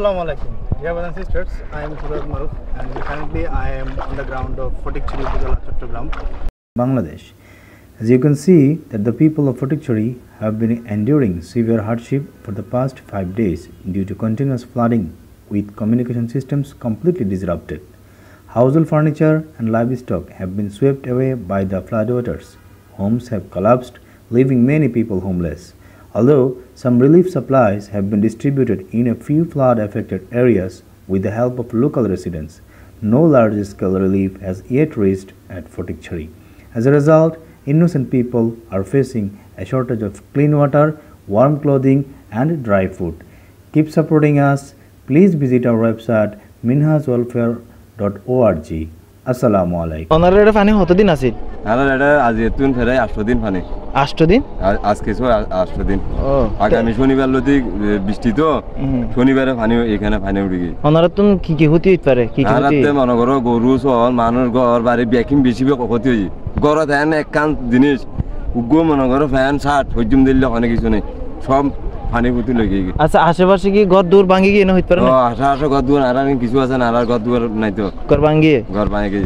Assalamu alaikum. Dear brothers and sisters, I am Suraj Maruf and currently I am on the ground of Fotikchari Upazila Chattogram, Bangladesh. As you can see that the people of Fotikchari have been enduring severe hardship for the past 5 days due to continuous flooding with communication systems completely disrupted. Household furniture and livestock have been swept away by the floodwaters. Homes have collapsed, leaving many people homeless. Although some relief supplies have been distributed in a few flood-affected areas with the help of local residents, no large-scale relief has yet reached at Fotikchari. As a result, innocent people are facing a shortage of clean water, warm clothing and dry food. Keep supporting us. Please visit our website minhajwelfare.org. Assalamu alaikum. ওনার এটা পানি কতদিন আছে? আর এটা আজ এতুন ফেরে 8 দিন পানি। 8 দিন? আজকে 8 দিন। আগামী শনিবার লতি বৃষ্টি তো শনিবারে পানি এখানে পানি উঠে গিয়ে। ওনার তুন কি কি হতে পারে? কি কি হতে? আরাতে মনে করো গরু সহ মানুষ ঘর বাড়ি ব্যাকিং বেশি ক্ষতি হই। গড় দেন এক কান জিনিস উগ্র মনে করো ফ্যান শার্ট হইজুম দিলে অনেক কিছু নেই। সব পানি পুতি লগে গিয়ে। আচ্ছা আশেপাশে কি ঘর দূর ভাঙি গিয়ে না হইতে পারে না? আশেপাশে ঘর দূর আর কিছু আছে না আর ঘর দূর নাই তো। ঘর ভাঙি গিয়ে? ঘর ভাঙি গিয়ে।